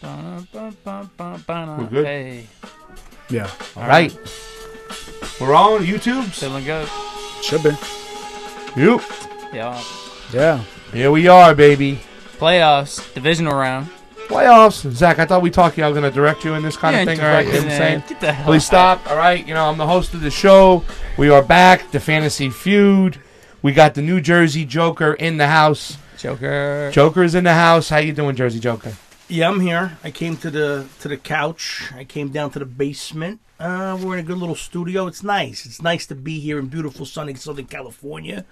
We're good? Hey. Yeah. All right. We're on YouTube. Feeling good. Should be. You. Yeah. Yeah. Here we are, baby. Playoffs. Divisional round. Playoffs. Zach, I thought we talked you. I was going to direct you in this kind of thing. All right. directing Insane. Get the hell Please stop. All right. You know, I'm the host of the show. We are back. The Fantasy Feud. We got the New Jersey Joker in the house. Joker. Joker's in the house. How you doing, Jersey Joker? Yeah, I'm here. I came to the couch. I came down to the basement. We're in a good little studio. It's nice. It's nice to be here in beautiful sunny Southern California.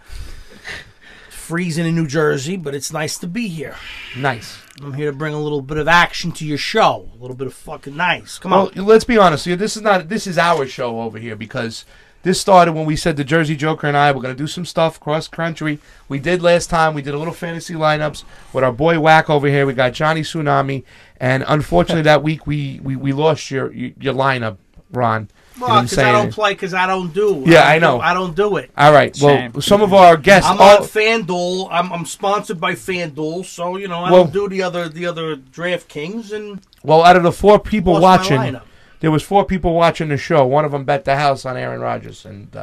It's freezing in New Jersey, but it's nice to be here. Nice. I'm here to bring a little bit of action to your show. A little bit of fucking nice. Come on. Well, let's be honest here. This is our show over here because this started when we said the Jersey Joker and I were going to do some stuff cross country. We did last time. We did a little fantasy lineups with our boy Whack over here. We got Johnny Tsunami, and unfortunately that week we lost your lineup, Ron. Well, because I don't play, because I don't do. Yeah, I know. I don't do it. All right. Well, some of our guests. I'm on FanDuel. I'm sponsored by FanDuel, so you know I don't do the other DraftKings and. Well, out of the 4 people watching, my there was 4 people watching the show. One of them bet the house on Aaron Rodgers, and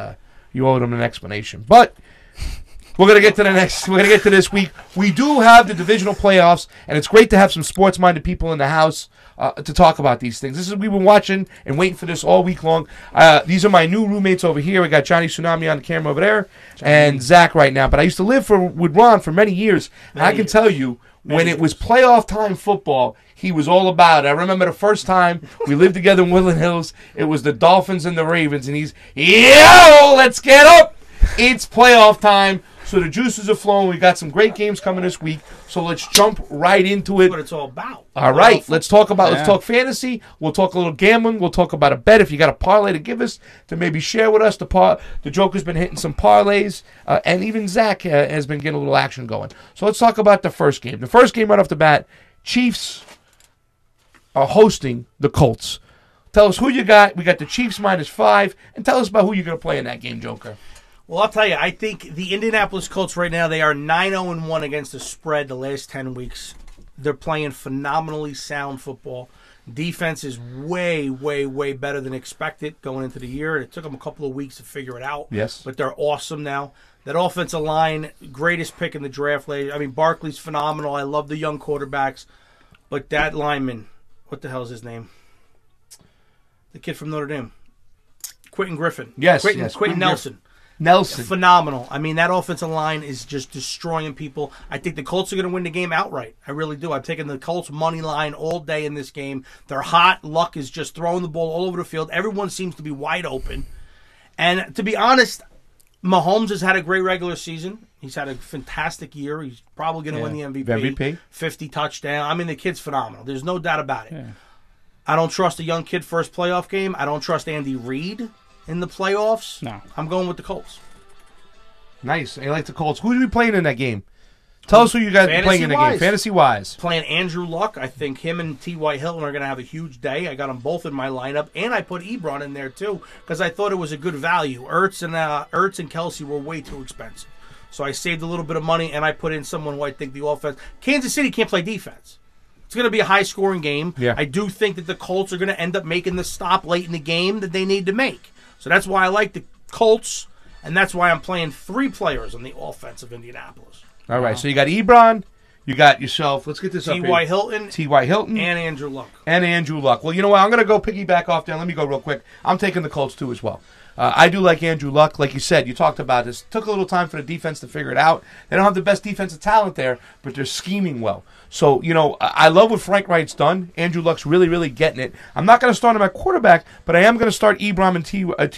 you owed him an explanation. But we're gonna get to the next. We're gonna get to this week. We do have the divisional playoffs, and it's great to have some sports-minded people in the house to talk about these things. We've been watching and waiting for this all week long. These are my new roommates over here. We got Johnny Tsunami on the camera over there, and Zach right now. But I used to live with Ron for many years, and I can tell you when it was playoff time football, he was all about it. I remember the first time we lived together in Woodland Hills. It was the Dolphins and the Ravens, and he's, yo, let's get up. It's playoff time. So the juices are flowing. We got some great games coming this week. So let's jump right into it. That's what it's all about. All right. Let's talk fantasy. We'll talk a little gambling. We'll talk about a bet. If you got a parlay to give us, to maybe share with us. The Joker's been hitting some parlays. And even Zach has been getting a little action going. So let's talk about the first game. The first game right off the bat, Chiefs are hosting the Colts. Tell us who you got. We got the Chiefs -5. And tell us about who you're going to play in that game, Joker. Well, I'll tell you, I think the Indianapolis Colts right now, they are 9-0-1 against the spread the last 10 weeks. They're playing phenomenally sound football. Defense is way, way, way better than expected going into the year. It took them a couple of weeks to figure it out. Yes. But they're awesome now. That offensive line, greatest pick in the draft. I mean, Barkley's phenomenal. I love the young quarterbacks. But that lineman, what the hell is his name? The kid from Notre Dame. Quentin Griffin. Yes. Quentin Nelson. Nelson. Phenomenal. I mean, that offensive line is just destroying people. I think the Colts are going to win the game outright. I really do. I'm taking the Colts money line all day in this game. They're hot. Luck is just throwing the ball all over the field. Everyone seems to be wide open. And to be honest, Mahomes has had a great regular season. He's had a fantastic year. He's probably going to win the MVP. 50 touchdown. I mean, the kid's phenomenal. There's no doubt about it. Yeah. I don't trust a young kid first playoff game. I don't trust Andy Reid in the playoffs. No. I'm going with the Colts. Nice. I like the Colts. Who are we playing in that game? Tell us who you guys are playing in the game. Fantasy-wise. Playing Andrew Luck. I think him and T.Y. Hilton are going to have a huge day. I got them both in my lineup. And I put Ebron in there, too, because I thought it was a good value. Ertz and Kelsey were way too expensive. So I saved a little bit of money, and I put in someone who I think the offense. Kansas City can't play defense. It's going to be a high-scoring game. Yeah. I do think that the Colts are going to end up making the stop late in the game that they need to make. So that's why I like the Colts, and that's why I'm playing 3 players on the offense of Indianapolis. All right, so you got Ebron, you got yourself. Let's get this up here. T.Y. Hilton. T.Y. Hilton. And Andrew Luck. Well, you know what? I'm going to go piggyback off there. Let me go real quick. I'm taking the Colts, too, as well. I do like Andrew Luck. Like you said, you talked about this. Took a little time for the defense to figure it out. They don't have the best defensive talent there, but they're scheming well. So, you know, I love what Frank Wright's done. Andrew Luck's really, really getting it. I'm not going to start him at quarterback, but I am going to start Ebron and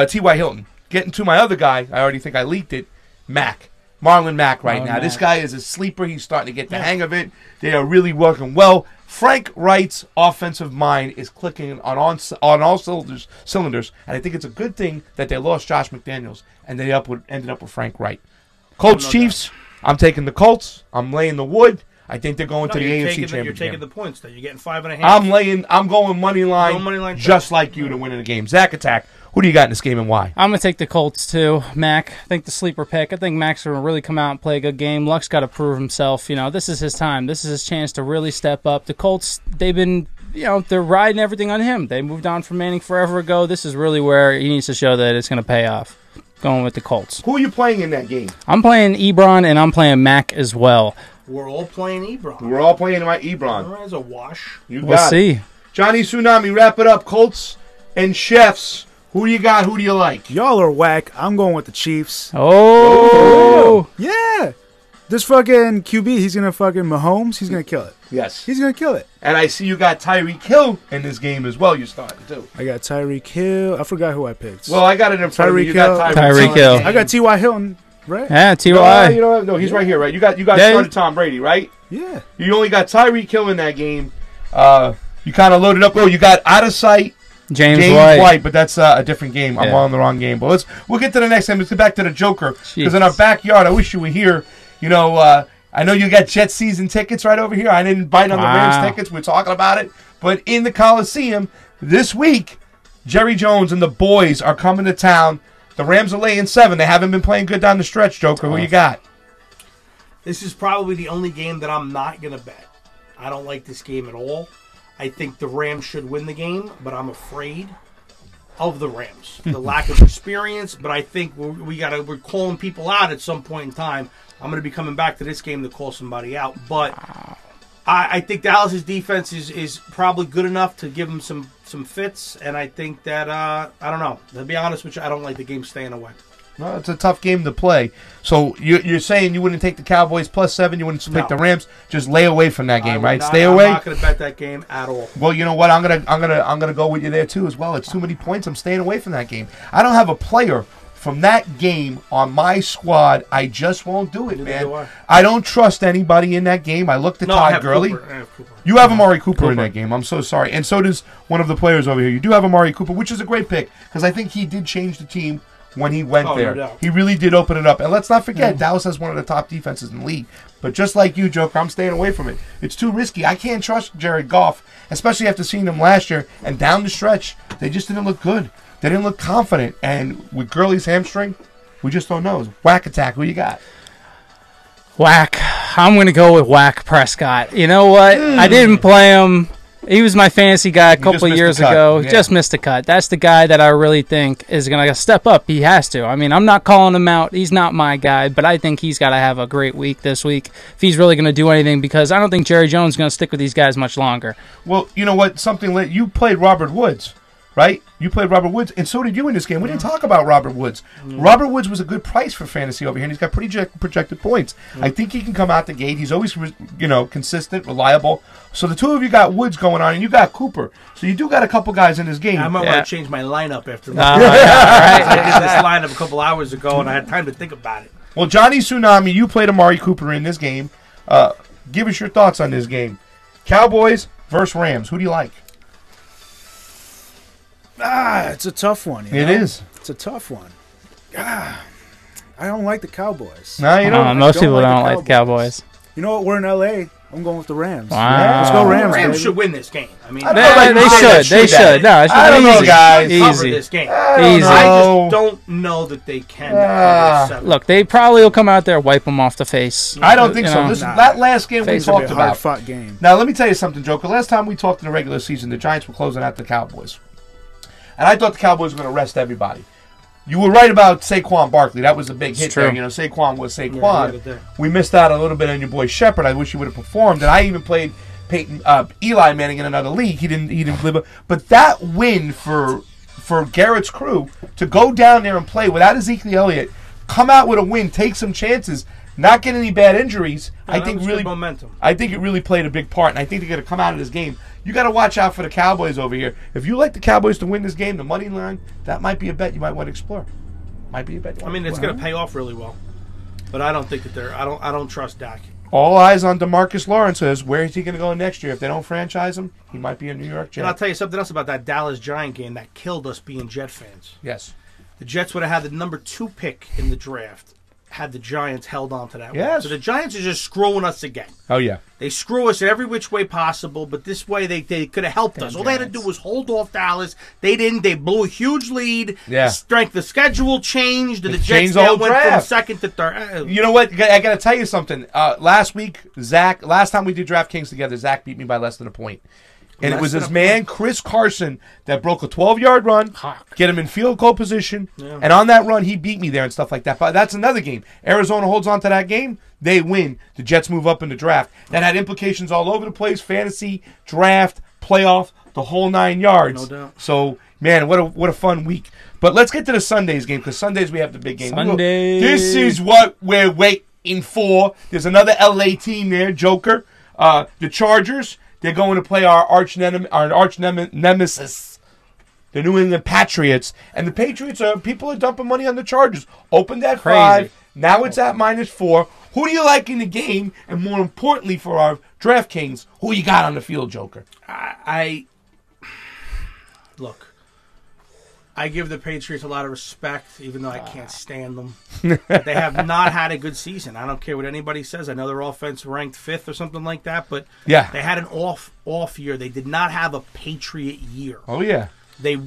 T.Y. Hilton. Getting to my other guy, I already think I leaked it, Marlon Mack now. This guy is a sleeper. He's starting to get the hang of it. They are really working well. Frank Wright's offensive mind is clicking on all cylinders, and I think it's a good thing that they lost Josh McDaniels and they ended up with Frank Wright. Colts, Chiefs, I'm taking the Colts. I'm laying the wood. I think they're going to the AFC Championship. You're taking the points, though. You're getting 5.5. I'm going money line, just like you to win in the game. Zach Attack, Who do you got in this game and why? I'm going to take the Colts, too. Mac, I think the sleeper pick. I think Mac's going to really come out and play a good game. Luck's got to prove himself. This is his time. This is his chance to really step up. The Colts, they've been, they're riding everything on him. They moved on from Manning forever ago. This is really where he needs to show that it's going to pay off. Going with the Colts. Who are you playing in that game? I'm playing Ebron, and I'm playing Mac as well. We're all playing Ebron. We're all playing my Ebron. That's a wash. We'll see. Johnny Tsunami, wrap it up. Colts and Chefs. Who do you got? Who do you like? Y'all are whack. I'm going with the Chiefs. Oh! Yeah. This fucking QB, he's going to fucking Mahomes. He's going to kill it. Yes. He's going to kill it. And I see you got Tyreek Hill in this game as well. You started, too. I got Tyreek Hill. I forgot who I picked. Well, I got it in front of me. You got Tyreek Hill. I got T.Y. Hilton, right? Yeah, T.Y. No, he's right here, right? You got started Tom Brady, right? Yeah. You only got Tyreek Hill in that game. You kind of loaded up. Oh, you got out of sight James White, but that's a different game. I'm on the wrong game. But we'll get to the next game. Let's get back to the Joker. Because in our backyard, I wish you were here. I know you got Jet season tickets right over here. I didn't bite on the Rams tickets. We're talking about it. But in the Coliseum this week, Jerry Jones and the boys are coming to town. The Rams are laying 7. They haven't been playing good down the stretch, Joker. Who you got? This is probably the only game that I'm not going to bet. I don't like this game at all. I think the Rams should win the game, but I'm afraid of the Rams. The lack of experience, but I think we're calling people out at some point in time. I'm going to be coming back to this game to call somebody out. But I think Dallas's defense is probably good enough to give them some fits, and I think that, I don't know. To be honest with you, I don't like the game staying away. Well, it's a tough game to play. So you're saying you wouldn't take the Cowboys +7, you wouldn't pick the Rams, just lay away from that game, right? Stay away. I'm not going to bet that game at all. Well, you know what? I'm gonna go with you there too as well. It's too many points. I'm staying away from that game. I don't have a player from that game on my squad. I just won't do it, man. I don't trust anybody in that game. I looked at Todd Gurley. You have Amari Cooper in that game. I'm so sorry. And so does one of the players over here. You do have Amari Cooper, which is a great pick because I think he did change the team when he went there. No, he really did open it up. And let's not forget, Dallas has one of the top defenses in the league. But just like you, Joker, I'm staying away from it. It's too risky. I can't trust Jared Goff, especially after seeing them last year. And down the stretch, they just didn't look good. They didn't look confident. And with Gurley's hamstring, we just don't know. Whack attack. Who you got? Whack. I'm going to go with Whack Prescott. You know what? I didn't play him. He was my fantasy guy a couple of years ago. Yeah. Just missed a cut. That's the guy that I really think is going to step up. He has to. I mean, I'm not calling him out. He's not my guy, but I think he's got to have a great week this week if he's really going to do anything because I don't think Jerry Jones is going to stick with these guys much longer. Well, you know what? You played Robert Woods, right? You played Robert Woods, and so did you in this game. We didn't talk about Robert Woods. Robert Woods was a good price for fantasy over here, and he's got pretty projected points. I think he can come out the gate. He's always, consistent, reliable. So the two of you got Woods going on, and you got Cooper. So you do got a couple guys in this game. I might want to change my lineup after this. I did this lineup a couple hours ago, and I had time to think about it. Well, Johnny Tsunami, you played Amari Cooper in this game. Give us your thoughts on this game. Cowboys versus Rams. Who do you like? It's a tough one. It is. It's a tough one. I don't like the Cowboys. No, you don't. Most people don't like the Cowboys. You know what? We're in L.A. I'm going with the Rams. Wow. Yeah, let's go Rams. Rams should win this game. I mean, they should. No, I don't know, guys. Cover this game. Easy. I just don't know that they can. Look, they probably will come out there, wipe them off the face. I don't think so. That last game we talked about. Hard-fought game. Now, let me tell you something, Joker. Last time we talked in the regular season, the Giants were closing out the Cowboys. And I thought the Cowboys were going to rest everybody. You were right about Saquon Barkley. That was a big hit there. Saquon was Saquon. Yeah, we missed out a little bit on your boy Shepard. I wish he would have performed. And I even played Eli Manning in another league. He didn't live. But that win for Garrett's crew to go down there and play without Ezekiel Elliott, come out with a win, take some chances, not get any bad injuries. I think really momentum. I think it really played a big part, and I think they're going to come out of this game. You got to watch out for the Cowboys over here. If you like the Cowboys to win this game, the money line, that might be a bet you might want to explore. Might be a bet. I mean, it's going to pay off really well, but I don't think that they're. I don't trust Dak. All eyes on DeMarcus Lawrence. Where is he going to go next year? If they don't franchise him, he might be a New York Jet. And I'll tell you something else about that Dallas Giant game that killed us being Jet fans. Yes. The Jets would have had the number 2 pick in the draft. had the Giants held on to that. Yes. So the Giants are just screwing us again. Oh, yeah. They screw us in every which way possible, but this way they could have helped us. All they had to do was hold off Dallas. They didn't. They blew a huge lead. Yeah. The schedule changed. The Jets changed the now whole went from draft. second to third. You know what? I got to tell you something. Last week, last time we did DraftKings together, Zach beat me by less than a point. And it was his man, Chris Carson, that broke a 12-yard run, get him in field goal position, and on that run, he beat me there and stuff like that. But that's another game. Arizona holds on to that game. They win. The Jets move up in the draft. That had implications all over the place, fantasy, draft, playoff, the whole 9 yards. No doubt. So, man, what a fun week. But let's get to the Sundays game, because Sundays we have the big game. Sunday. This is what we're waiting for. There's another LA team there, Joker. The Chargers. They're going to play our arch nemesis, the New England Patriots. And the Patriots, people are dumping money on the Chargers. Opened at 5. Now it's at -4. Who do you like in the game? And more importantly for our DraftKings, who you got on the field, Joker? Look, I give the Patriots a lot of respect, even though I can't stand them. They have not had a good season. I don't care what anybody says. I know their offense ranked 5th or something like that, but yeah, they had an off year. They did not have a Patriot year. Oh, yeah. They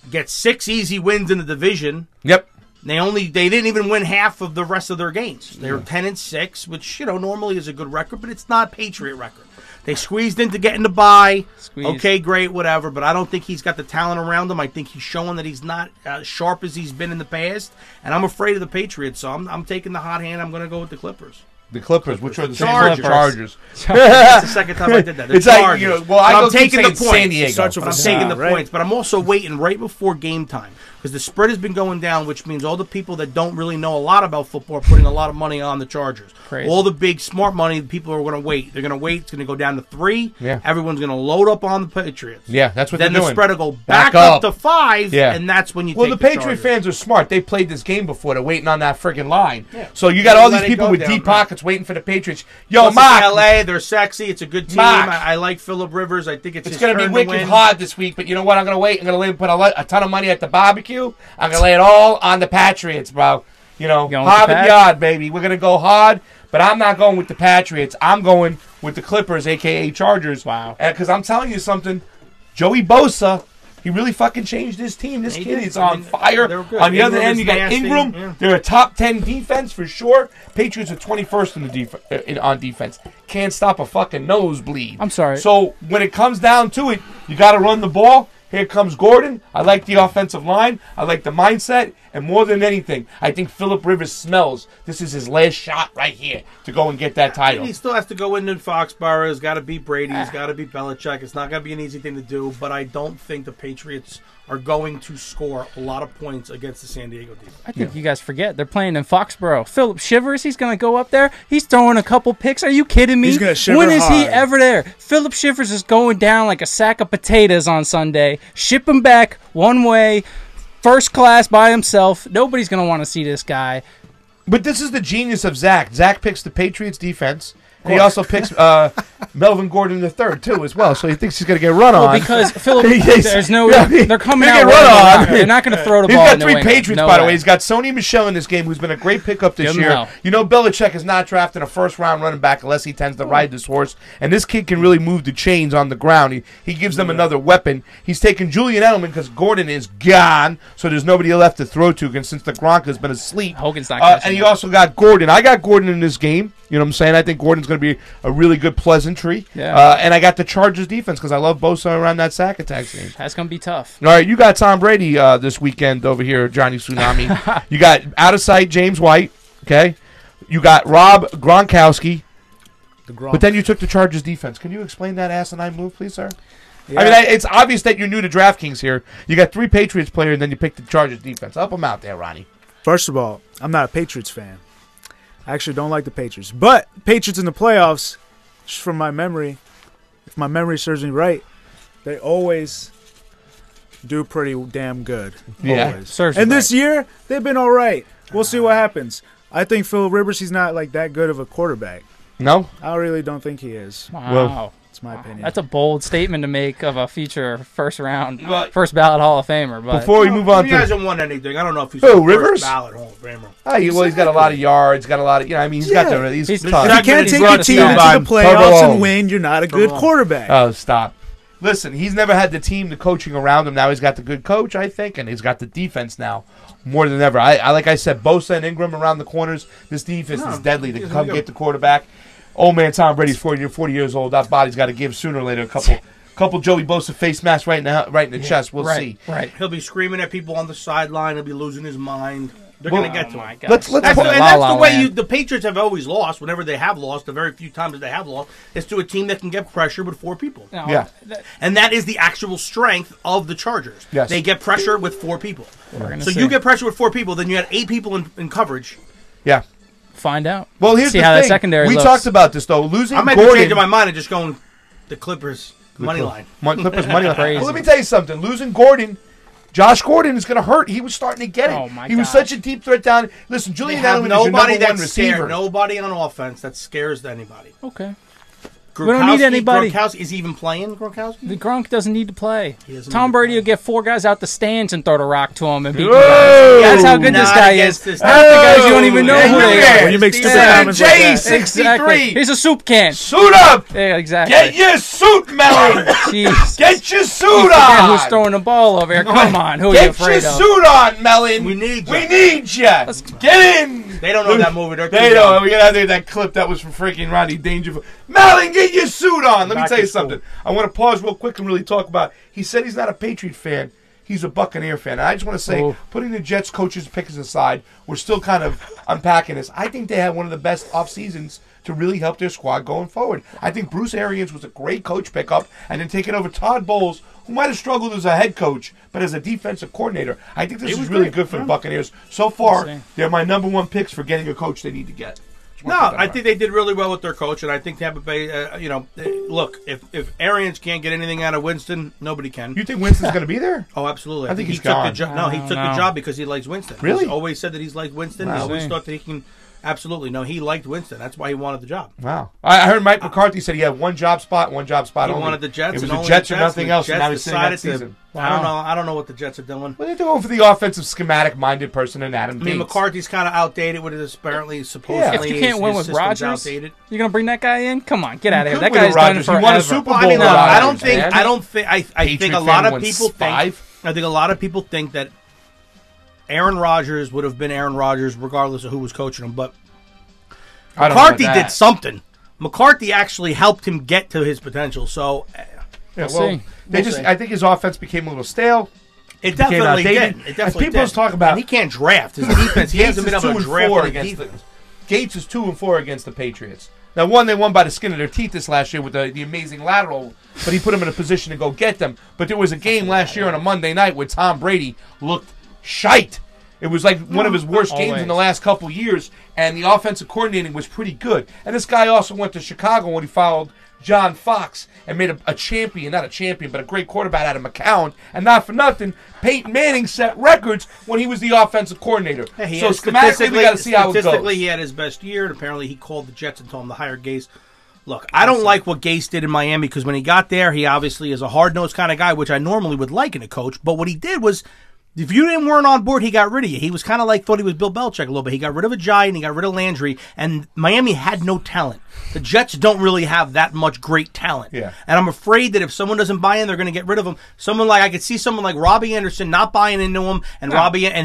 get 6 easy wins in the division. Yep. They didn't even win half of the rest of their games. They were 10-6, which normally is a good record, but it's not a Patriot record. They squeezed into getting the bye. Okay, great, whatever. But I don't think he's got the talent around him. I think he's showing that he's not as sharp as he's been in the past. And I'm afraid of the Patriots, so I'm taking the hot hand. I'm going to go with the Clippers. The Clippers, which are the Chargers. Chargers. That's the second time I did that. The It's Chargers. like, I'm taking the points. San Diego. Starts with I'm a taking the right? points, but I'm also waiting right before game time because the spread has been going down, which means all the people that don't really know a lot about football are putting a lot of money on the Chargers. Crazy. All the big smart money, people are going to wait. They're going to wait. It's going to go down to 3. Yeah. Everyone's going to load up on the Patriots. Yeah, that's what then they're the doing. spread will go back up to 5, Yeah. and that's when you Well, take the Patriot Chargers. fans are smart. They played this game before. They're waiting on that freaking line. Yeah. So you got They all let these it people go with down, deep right. pockets waiting for the Patriots. Yo, Plus, it's Mark. LA, they're sexy. It's a good team. Mark. I like Phillip Rivers. I think it's It's his going to be turn wicked win. hard this week, but you know what? I'm going to wait. I'm going to put a ton of money at the barbecue. I'm going to lay it all on the Patriots, bro. Going with the Harvard Pats? Yard, baby. We're going to go hard, but I'm not going with the Patriots. I'm going with the Clippers, a.k.a. Chargers. Wow. Because I'm telling you something, Joey Bosa, he really fucking changed his team. This He kid did. is on fire. They were good. On the other Ingram end, is you got nasty. Ingram. Yeah. They're a top 10 defense for sure. Patriots are 21st in the on defense. Can't stop a fucking nosebleed. I'm sorry. So when it comes down to it, you got to run the ball. Here comes Gordon. I like the offensive line. I like the mindset. And more than anything, I think Phillip Rivers smells this is his last shot right here to go and get that title. He still has to go into Foxborough. He's got to beat Brady. He's got to beat Belichick. It's not going to be an easy thing to do, but I don't think the Patriots are going to score a lot of points against the San Diego defense. I think you guys forget they're playing in Foxborough. Philip Shivers, he's going to go up there. He's throwing a couple picks. Are you kidding me? He's gonna shiver When is he hard. ever there? Philip Shivers is going down like a sack of potatoes on Sunday. Ship him back one way, first class by himself. Nobody's going to want to see this guy. But this is the genius of Zach. Zach picks the Patriots defense. And he also picks Melvin Gordon III, too, as well. So he thinks he's going to get run on. Because Philip, Yes. there's no, Yeah, they're coming he out can run running. on. They're not going to throw the He's ball. got in New 3 England. Patriots, No by the way. way. He's got Sony Michel in this game, who's been a great pickup this Give him year. hell. You know, Belichick is not drafting a first-round running back unless he tends to ride this horse. And this kid can really move the chains on the ground. He gives them another weapon. He's taking Julian Edelman because Gordon is gone, so there's nobody left to throw to since the Gronk has been asleep. Hogan's not catching And you that. also got Gordon. I got Gordon in this game. You know what I'm saying? I think Gordon's going to be a really good pleasantry. Yeah. And I got the Chargers defense because I love Bosa around that sack attack scene. That's going to be tough. All right, you got Tom Brady this weekend over here, Johnny Tsunami. You got out of sight James White, okay? You got Rob Gronkowski, but then you took the Chargers defense. Can you explain that asinine move, please, sir? Yeah. I mean, it's obvious that you're new to DraftKings here. You got 3 Patriots players, and then you picked the Chargers defense. Help them out there, Ronnie. First of all, I'm not a Patriots fan. I actually don't like the Patriots. But Patriots in the playoffs, just from my memory, if my memory serves me right, they always do pretty damn good. Yeah. Always. Serves you And right. this year, they've been all right. We'll see what happens. I think Phil Rivers, he's not like that good of a quarterback. No? I really don't think he is. Wow. It's my opinion. That's a bold statement to make of a future first But- ballot Hall of Famer. But Before we move on He to hasn't won anything. I don't know if he's Who, a Rivers? first ballot Hall of Famer. he's got a lot of yards, got a lot of he's got the he's He's- tough. If you can't He's take brought your us team down. into the playoffs Turbo. and win, you're not a good quarterback. Oh, stop. Listen, he's never had the team, the coaching around him. Now he's got the good coach, I think, and he's got the defense now more than ever. I like I said, Bosa and Ingram around the corners. This defense is deadly to come get the quarterback. Old man Tom Brady's 40 years old. That body's got to give sooner or later. A couple Joey Bosa face masks right in the chest. We'll see. Right. He'll be screaming at people on the sideline. He'll be losing his mind. They're going to get to him. Let's That's put the way the Patriots have always lost. Whenever they have lost, the very few times that they have lost, is to a team that can get pressure with 4 people. No, Yeah. And that is the actual strength of the Chargers. Yes. They get pressure with 4 people. gonna So see. you get pressure with 4 people, then you had 8 people in coverage. Yeah. Find out. Well, here's See the how thing. that secondary we looks. talked about this though. Losing I might be Gordon. changing my mind and just going the Clippers money line. Clippers money line. Crazy. Well, let me tell you something. Losing Gordon, Josh Gordon is going to hurt. He was starting to get it. Oh, my he was God. such a deep threat down. Listen, They Julian have Edelman is your nobody number one that's scared. receiver. Nobody on offense that scares anybody. Okay. We don't need anybody. Gronkowski, is he even playing, Gronkowski? The Gronk doesn't need to play. doesn't Tom need to Brady play. will get 4 guys out the stands and throw the rock to him and beat the Whoa! guys. That's how good this Not guy against is. this Half the guys you don't even know who they Yeah. are. When you make stupid Yeah, comments like that. Exactly. J63. He's a soup can. Suit up. Yeah, exactly. Get your suit, Melon. Jeez. Get your You suit forget on. who's throwing the ball over here. Come on. Who are you Get afraid your of? suit on, Melon. We need you. We need you. Get in. They don't know that movie. They're They too know. young. We got that clip that was from freaking Rodney Dangerfield. Melon, get your suit on. Let me Back tell to you school. something. I want to pause real quick and really talk about. He said he's not a Patriot fan. He's a Buccaneer fan. And I just want to say, putting the Jets coaches pickers aside, we're still kind of unpacking this. I think they had one of the best off seasons to really help their squad going forward. I think Bruce Arians was a great coach pickup, and then taking over Todd Bowles, who might have struggled as a head coach, but as a defensive coordinator. I think this is really great. good for the Buccaneers. So far, see. they're my number 1 picks for getting a coach they need to get. Just No, wanna put that I out. think they did really well with their coach, and I think Tampa Bay. Look, if Arians can't get anything out of Winston, nobody can. You think Winston's going to be there? Oh, absolutely. I think he he's took gone. the job. No, he I took don't the know. job because he likes Winston. Really? He's always said that he's liked Winston. Wow. He's always thought that he can. Absolutely, no. He liked Winston. That's why he wanted the job. Wow. I heard Mike McCarthy said he had one job spot He only. wanted the Jets. It was and the only Jets the or Jets, nothing and the else, and Jets now he's sitting that decided to- season. I don't know. I don't know what the Jets are doing. Well, they're going for the offensive schematic-minded person in Adam I mean, Gates. McCarthy's kind of outdated with his apparently, If supposedly. you can't win his with system's Rodgers, outdated. you're gonna bring that guy in? Come on, get out of here. could That win guy's with done it Rodgers. He forever. won a Super Bowl Well, I mean, with look, Rodgers, I don't think. man. I don't think. I Patriot think a fan lot of won people think. 5. I think a lot of people think that Aaron Rodgers would have been Aaron Rodgers regardless of who was coaching him. But I don't know McCarthy about did that. something. McCarthy actually helped him get to his potential. So Yeah, We'll well, see. they We'll just. see. I think his offense became a little stale. it became definitely outdated. did. It definitely As people did. talk about- And he can't draft his defense. He Gates hasn't been is able 2 to and draft 4 any against the. defense. Gates is 2 and 4 against the Patriots. Now, one they won by the skin of their teeth this last year with the amazing lateral, but he put them in a position to go get them. But there was a game last year on a Monday night where Tom Brady looked shite. It was like one of his worst games in the last couple years, and the offensive coordinating was pretty good. And this guy also went to Chicago when he followed John Fox and made a champion, not a champion, but a great quarterback out of McCown. And not for nothing, Peyton Manning set records when he was the offensive coordinator. Yeah, he So had- schematically, we got to see how it statistically, goes. he had his best year, and apparently he called the Jets and told them to hire Gase. Look, I don't like what Gase did in Miami because when he got there, he obviously is a hard-nosed kind of guy, which I normally would like in a coach. But what he did was, if you weren't on board, he got rid of you. He was kind of like, thought he was Bill Belichick a little bit. He got rid of Ajayi and he got rid of Landry, and Miami had no talent. The Jets don't really have that much great talent. Yeah. And I'm afraid that if someone doesn't buy in, they're going to get rid of him. I could see someone like Robbie Anderson not buying into him, and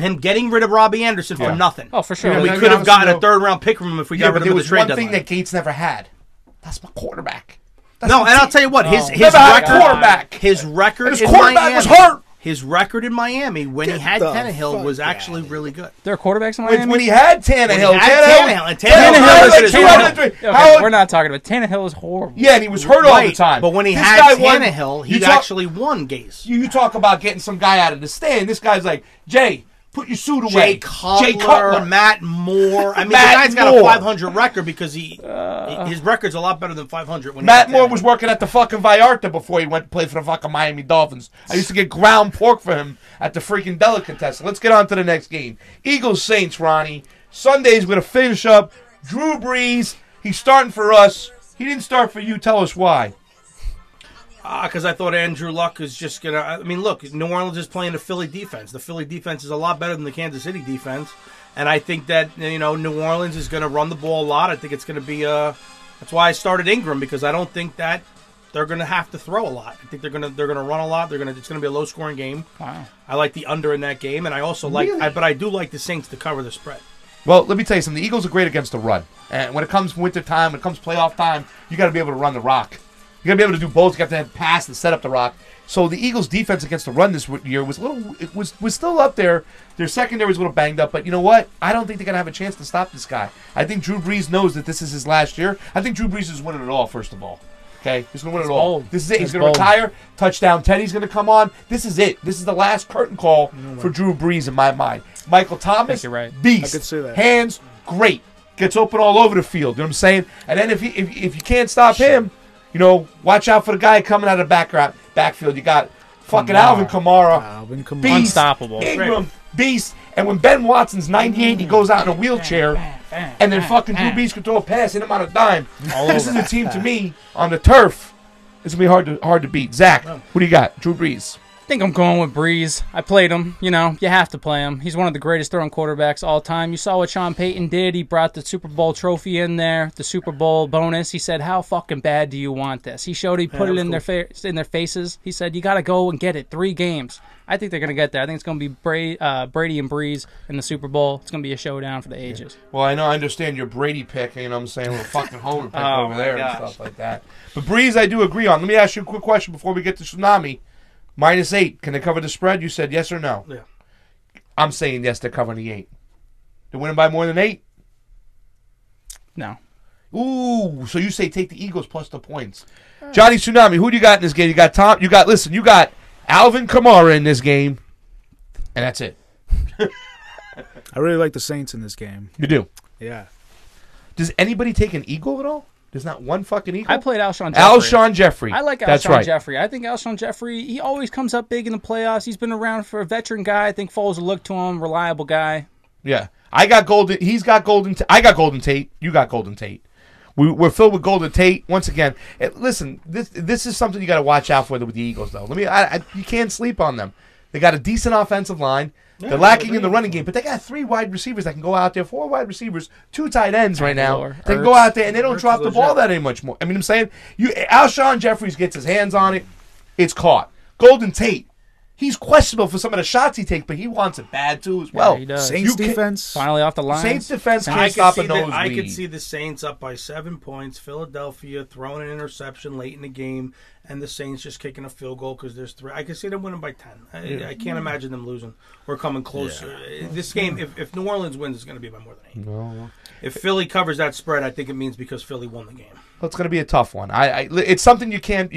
him getting rid of Robbie Anderson for nothing. Oh, for sure. Yeah, We but could have honestly, gotten though- a third-round pick from him if we Yeah, got but rid of there him at was the trade one deadline. thing that Gates never had. That's my quarterback. And I'll tell you what, his Never had a record, quarterback. his record, And his in quarterback Miami, was hurt. His record in Miami when he had the Tannehill fuck was out actually of really good. There are quarterbacks in Miami. When he had Tannehill, When he had Tannehill, and Tannehill had was like his 203. Okay, How- we're not talking about Tannehill is horrible. Yeah, and he was hurt all the Right, time. but when he This had guy won- Tannehill, you he talk- actually won Gase. You talk about getting some guy out of the stand. This guy's like, Jay, put your suit Jay away. Cutler, Matt Moore. I mean, Matt the guy's got Moore. a 500 record because his record's a lot better than 500. When he Matt had Moore Tannehill. was working at the fucking Vallarta before he went to play for the fucking Miami Dolphins. I used to get ground pork for him at the freaking delicatessen. Let's get on to the next game. Eagles Saints, Ronnie. Sunday's going to finish up. Drew Brees, he's starting for us. He didn't start for you. Tell us why. Because I thought Andrew Luck is just going to... I mean, look, New Orleans is playing the Philly defense. The Philly defense is a lot better than the Kansas City defense. And I think that, New Orleans is going to run the ball a lot. I think it's going to be... that's why I started Ingram, because I don't think that they're going to have to throw a lot. I think they're going to run a lot. It's going to be a low-scoring game. Wow. I like the under in that game, and I also but I do like the Saints to cover the spread. Well, let me tell you something. The Eagles are great against the run. And when it comes winter time, when it comes playoff time, you got to be able to run the rock. You got to be able to do both. You got to have pass and set up the rock. So the Eagles' defense against the run this year was was still up there. Their secondary was a little banged up, but you know what? I don't think they're gonna have a chance to stop this guy. I think Drew Brees knows that this is his last year. I think Drew Brees is winning it all. First of all, okay, he's gonna win it all. This is it. He's gonna retire. Touchdown Teddy's gonna come on. This is it. This is the last curtain call for Drew Brees in my mind. Michael Thomas, you're right. beast, I could see that. hands great, gets open all over the field. You know what I'm saying? And then if you can't stop him. Watch out for the guy coming out of the backfield. You got fucking Alvin Kamara. Beast, unstoppable. Ingram, beast. And when Ben Watson's 98, he goes out in a wheelchair, and then fucking Drew Brees can throw a pass, hit him on a dime. This is a team, to me, on the turf. It's going to be hard to beat. Zach, what do you got? Drew Brees. I think I'm going with Breeze. I played him. You have to play him. He's one of the greatest throwing quarterbacks all time. You saw what Sean Payton did. He brought the Super Bowl trophy in there, the Super Bowl bonus. He said, "How fucking bad do you want this?" He showed. He put it in their faces. He said, "You got to go and get it. 3 games." I think they're going to get there. I think it's going to be Brady and Breeze in the Super Bowl. It's going to be a showdown for the ages. Well, I understand your Brady pick. You know what I'm saying? A little fucking Homer pick over there and stuff like that. But Breeze, I do agree on. Let me ask you a quick question before we get to Tsunami. -8. Can they cover the spread? You said yes or no? Yeah. I'm saying yes, they're covering the 8. They're winning by more than 8? No. Ooh, so you say take the Eagles plus the points. Johnny Tsunami, who do you got in this game? You got you got Alvin Kamara in this game, and that's it. I really like the Saints in this game. You do? Yeah. Does anybody take an Eagle at all? There's not one fucking Eagle? I played Alshon Jeffrey. Alshon Jeffrey. I like Alshon Jeffrey. I think Alshon Jeffrey, he always comes up big in the playoffs. He's been around for a veteran guy. I think Foles will look to him, reliable guy. Yeah. I got Golden. He's got Golden. I got Golden Tate. You got Golden Tate. We're filled with Golden Tate. Once again, listen, this is something you got to watch out for with the Eagles, though. You can't sleep on them. They got a decent offensive line. They're lacking in the running game, but they got 3 wide receivers that can go out there, 4 wide receivers, 2 tight ends right now. They can go out there and they don't drop the ball that much more. I mean, I'm saying, Alshon Jeffries gets his hands on it, it's caught. Golden Tate, he's questionable for some of the shots he takes, but he wants it bad too as well. Yeah, he does. Saints defense finally off the line. Saints defense can't stop a nosebleed. I could see the Saints up by 7 points. Philadelphia throwing an interception late in the game, and the Saints just kicking a field goal because there's 3. I could see them winning by 10. I can't imagine them losing or coming closer. Yeah. This game, if New Orleans wins, it's going to be by more than 8. No. If Philly covers that spread, I think it means because Philly won the game. Well, it's going to be a tough one. It's something you can't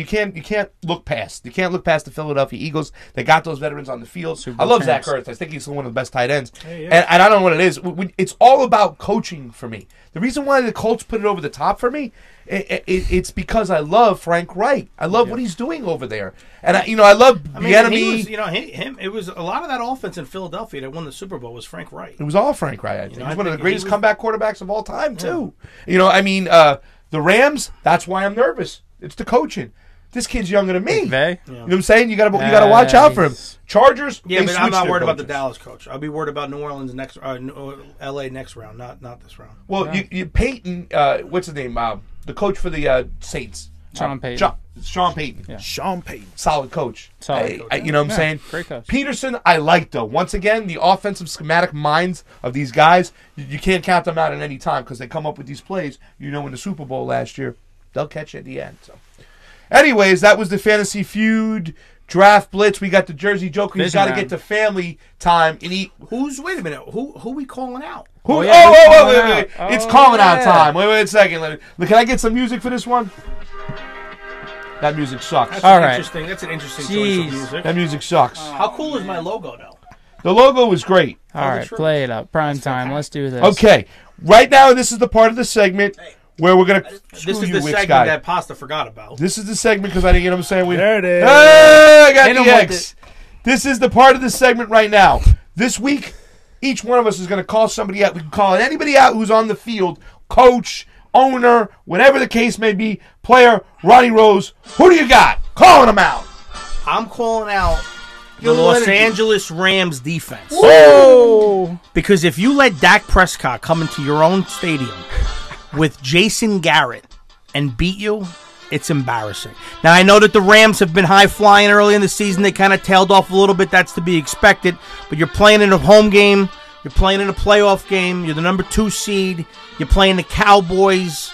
look past. You can't look past the Philadelphia Eagles. They got those veterans on the field. I love Zach Ertz. I think he's one of the best tight ends. Hey, yeah. and I don't know what it is. It's all about coaching for me. The reason why the Colts put it over the top for me, it's because I love Frank Reich. I love what he's doing over there, and I love the enemy. It was a lot of that offense in Philadelphia that won the Super Bowl was Frank Reich. It was all Frank Reich. I think he's one of the greatest comeback quarterbacks of all time too. The Rams. That's why I'm nervous. It's the coaching. This kid's younger than me. You know what I'm saying? You got to watch out for him. Chargers. Yeah, but I'm not worried about the Dallas coach. I'll be worried about New Orleans next, L.A. next round, not this round. Well, Peyton, what's his name? The coach for the Saints. Sean Payton. Sean Payton. Yeah. Sean Payton. Solid coach. Coach. You know what I'm saying? Great coach. Peterson, I like, though. Once again, the offensive schematic minds of these guys, you can't count them out at any time because they come up with these plays. In the Super Bowl last year, they'll catch you at the end. So, anyways, that was the Fantasy Feud Draft Blitz. We got the Jersey Joker. He's got to get to family time and eat. Wait a minute. Who we calling out? Wait. It's Oh, calling out time. Wait a second. Can I get some music for this one? That music sucks. That's an interesting choice of music. That music sucks. How cool is my logo, though? The logo is great. All right, play it up. Prime time. Let's do this. Okay. Right now, this is the part of the segment where we're going to This is the segment that Pasta forgot about. This is the segment because I didn't get what I'm saying. There it is. Hey, I got the X. This is the part of the segment right now. This week, each one of us is going to call somebody out. We can call anybody out who's on the field, coach, owner, whatever the case may be, player, Ronnie Rose, who do you got? Calling them out. I'm calling out the Little Los energy. Angeles Rams defense. Whoa! Because if you let Dak Prescott come into your own stadium with Jason Garrett and beat you, it's embarrassing. Now, I know that the Rams have been high-flying early in the season. They kind of tailed off a little bit. That's to be expected. But you're playing in a home game. You're playing in a playoff game. You're the number 2 seed. You're playing the Cowboys.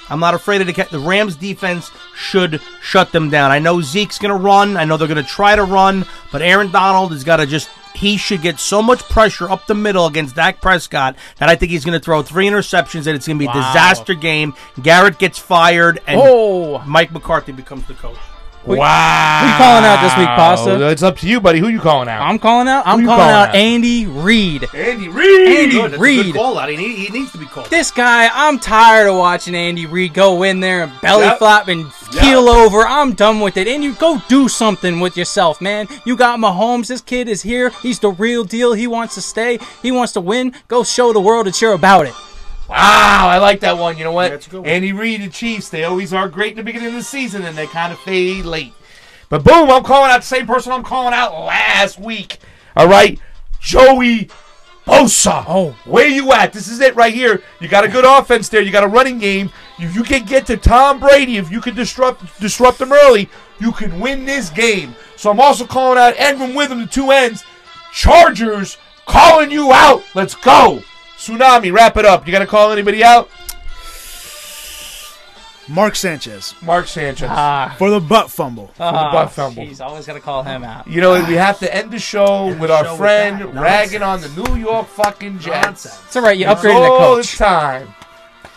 I'm not afraid of the Rams defense should shut them down. I know Zeke's going to run. I know they're going to try to run. But Aaron Donald has got to just... He should get so much pressure up the middle against Dak Prescott that I think he's going to throw 3 interceptions and it's going to be a disaster game. Garrett gets fired and Mike McCarthy becomes the coach. Wow. Who you calling out this week, Pasta? It's up to you, buddy. Who you calling out? I'm calling out. I'm calling out Andy Reid. Andy Reid. Andy Good, that's a Reid. good call out. He needs to be called. This guy, I'm tired of watching Andy Reid go in there and belly flop and keel over. I'm done with it. And you go do something with yourself, man. You got Mahomes. This kid is here. He's the real deal. He wants to stay. He wants to win. Go show the world that you're about it. Wow, I like that one. You know what? That's a good one. Andy Reid and Chiefs, they always are great in the beginning of the season, and they kind of fade late. But boom, I'm calling out the same person I'm calling out last week. All right, Joey Bosa. Oh. Where you at? This is it right here. You got a good offense there. You got a running game. If you can get to Tom Brady, if you can disrupt them early, you can win this game. So I'm also calling out Edwin Witham, the 2 ends. Chargers calling you out. Let's go. Tsunami, wrap it up. You got to call anybody out? Mark Sanchez Mark Sanchez. for the butt fumble. For the butt fumble. Jeez, always got to call him out. You know, we have to end the show with our friend that ragging on the New York fucking Jets. It's all right. You It's upgraded the all coach. the time.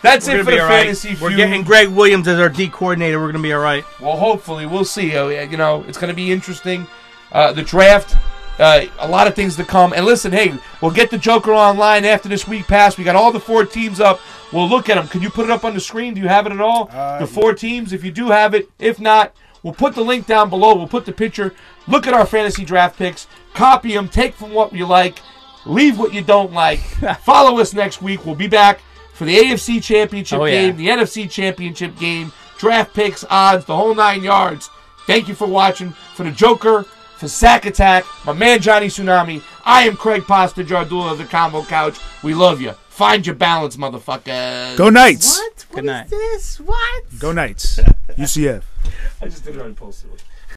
That's We're it for gonna be the all right. fantasy We're feud. getting Greg Williams as our D coordinator. We're going to be all right. Well, hopefully, we'll see. You know, it's going to be interesting. The draft, a lot of things to come. And listen, hey, we'll get the Joker online after this week pass. We got all the 4 teams up. We'll look at them. Can you put it up on the screen? Do you have it at all? The 4 teams, if you do have it. If not, we'll put the link down below. We'll put the picture. Look at our fantasy draft picks. Copy them. Take from what you like. Leave what you don't like. Follow us next week. We'll be back for the AFC Championship game, the NFC Championship game, draft picks, odds, the whole 9 yards. Thank you for watching. For the Joker, for Sack Attack, my man Johnny Tsunami, I am Craig Pasta Jardula of the Combo Couch. We love you. Find your balance, motherfuckers. Go Knights. What? Good night. What is this? What? Go Knights. UCF. I just did it on post.